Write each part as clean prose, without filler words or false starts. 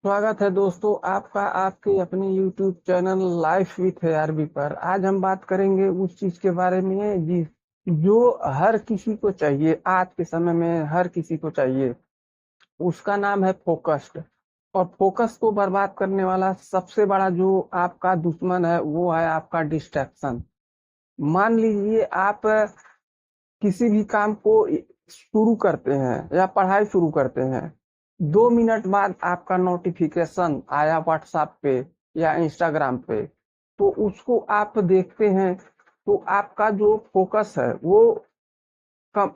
स्वागत है दोस्तों आपका आपके अपने YouTube channel life with ARB पर। आज हम बात करेंगे उस चीज के बारे में जो हर किसी को चाहिए, आज के समय में हर किसी को चाहिए। उसका नाम है फोकस्ड। और फोकस को बर्बाद करने वाला सबसे बड़ा जो आपका दुश्मन है वो है आपका डिस्ट्रैक्शन। मान लीजिए आप किसी भी काम को शुरू करते हैं या पढ़ाई शुरू करते हैं, 2 मिनट बाद आपका नोटिफिकेशन आया व्हाट्सएप पे या इंस्टाग्राम पे, तो उसको आप देखते हैं तो आपका जो फोकस है वो कम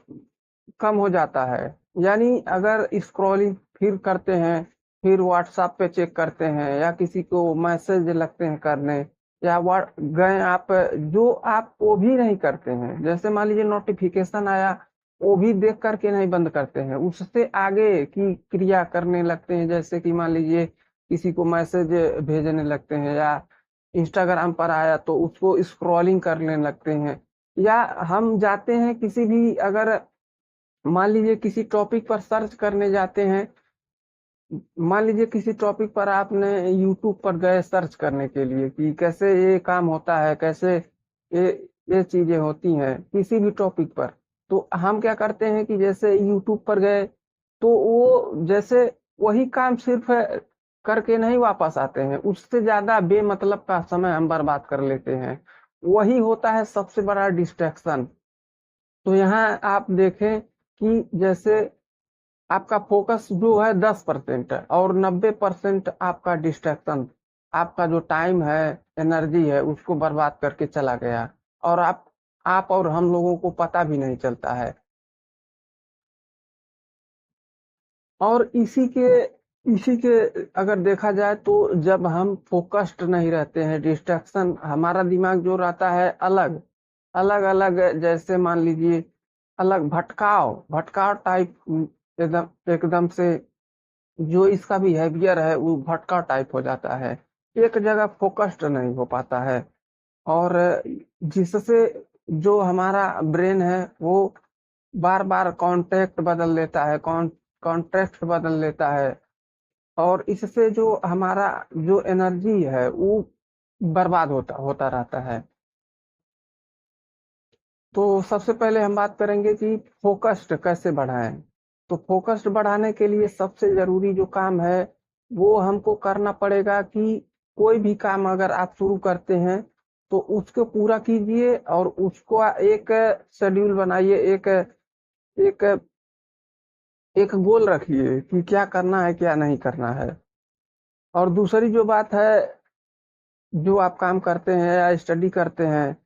कम हो जाता है। यानी अगर स्क्रॉलिंग फिर करते हैं, फिर व्हाट्सएप पे चेक करते हैं या किसी को मैसेज लगते हैं करने, या गए आप जो आप वो भी नहीं करते हैं। जैसे मान लीजिए नोटिफिकेशन आया, वो भी देख करके नहीं बंद करते हैं, उससे आगे की क्रिया करने लगते हैं। जैसे कि मान लीजिए किसी को मैसेज भेजने लगते हैं, या इंस्टाग्राम पर आया तो उसको स्क्रॉलिंग करने लगते हैं। या हम जाते हैं किसी भी, अगर मान लीजिए किसी टॉपिक पर सर्च करने जाते हैं, मान लीजिए किसी टॉपिक पर आपने यूट्यूब पर गए सर्च करने के लिए कि कैसे ये काम होता है, कैसे ये ये चीजें होती हैं किसी भी टॉपिक पर। तो हम क्या करते हैं कि जैसे यूट्यूब पर गए तो वो जैसे वही काम सिर्फ करके नहीं वापस आते हैं, उससे ज्यादा बेमतलब का समय हम बर्बाद कर लेते हैं। वही होता है सबसे बड़ा डिस्ट्रैक्शन। तो यहाँ आप देखें कि जैसे आपका फोकस जो है 10% है और 90% आपका डिस्ट्रैक्शन, आपका जो टाइम है, एनर्जी है, उसको बर्बाद करके चला गया। और आप और हम लोगों को पता भी नहीं चलता है। और इसी के अगर देखा जाए तो जब हम फोकस्ड नहीं रहते हैं, डिस्ट्रैक्शन, हमारा दिमाग जो रहता है अलग अलग अलग, जैसे मान लीजिए अलग भटकाव भटकाव टाइप, एकदम एकदम से जो इसका बिहेवियर है वो भटका टाइप हो जाता है, एक जगह फोकस्ड नहीं हो पाता है। और जिससे जो हमारा ब्रेन है वो बार बार कॉन्टेक्ट बदल लेता है, कॉन्टेक्स्ट बदल लेता है। और इससे जो हमारा जो एनर्जी है वो बर्बाद होता होता रहता है। तो सबसे पहले हम बात करेंगे कि फोकस्ड कैसे बढ़ाएं। तो फोकस्ड बढ़ाने के लिए सबसे जरूरी जो काम है वो हमको करना पड़ेगा कि कोई भी काम अगर आप शुरू करते हैं तो उसको पूरा कीजिए, और उसको एक शेड्यूल बनाइए, एक एक एक गोल रखिए कि क्या करना है क्या नहीं करना है। और दूसरी जो बात है, जो आप काम करते हैं या स्टडी करते हैं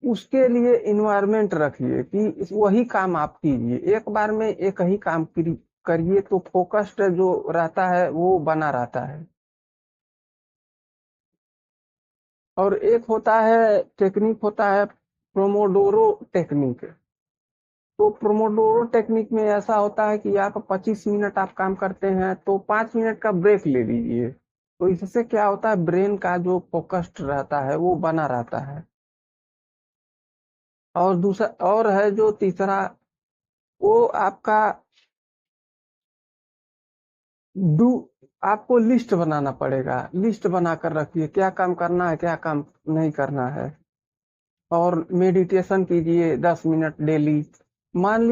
उसके लिए इन्वायरमेंट रखिए कि वही काम आप कीजिए, एक बार में एक ही काम करिए, तो फोकस्ड जो रहता है वो बना रहता है। और एक होता है टेक्निक, होता है प्रोमोडोरो टेक्निक। तो प्रोमोडोरो टेक्निक में ऐसा होता है कि आप 25 मिनट आप काम करते हैं तो 5 मिनट का ब्रेक ले लीजिए। तो इससे क्या होता है, ब्रेन का जो फोकस्ड रहता है वो बना रहता है। और दूसरा और है जो तीसरा, वो आपका डू आपको लिस्ट बनाना पड़ेगा। लिस्ट बनाकर रखिए क्या काम करना है क्या काम नहीं करना है। और मेडिटेशन कीजिए 10 मिनट डेली। मान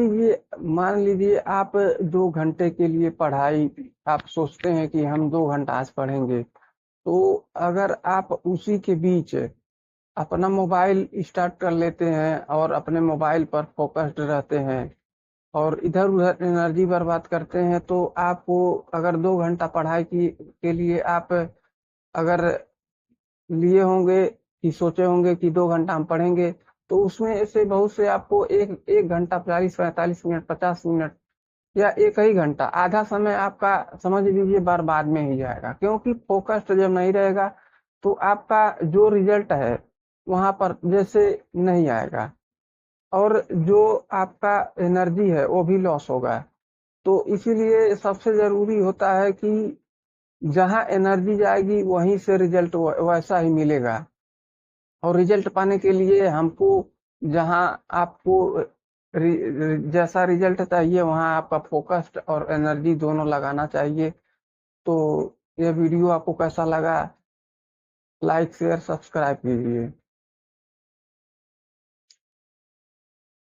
लीजिए आप 2 घंटे के लिए पढ़ाई, आप सोचते हैं कि हम 2 घंटा आज पढ़ेंगे, तो अगर आप उसी के बीच अपना मोबाइल स्टार्ट कर लेते हैं और अपने मोबाइल पर फोकस्ड रहते हैं और इधर उधर एनर्जी बर्बाद करते हैं, तो आपको अगर 2 घंटा पढ़ाई के लिए आप अगर लिए होंगे कि सोचे होंगे कि 2 घंटा हम पढ़ेंगे, तो उसमें से बहुत से आपको एक एक घंटा 40 45 मिनट 50 मिनट या एक ही घंटा, आधा समय आपका समझ लीजिए बर्बाद में ही जाएगा। क्योंकि फोकस्ड जब नहीं रहेगा तो आपका जो रिजल्ट है वहां पर जैसे नहीं आएगा, और जो आपका एनर्जी है वो भी लॉस होगा। तो इसीलिए सबसे जरूरी होता है कि जहां एनर्जी जाएगी वहीं से रिजल्ट वैसा ही मिलेगा। और रिजल्ट पाने के लिए हमको जहां आपको जैसा रिजल्ट चाहिए वहाँ आपका फोकस्ड और एनर्जी दोनों लगाना चाहिए। तो ये वीडियो आपको कैसा लगा, लाइक शेयर सब्सक्राइब कीजिए।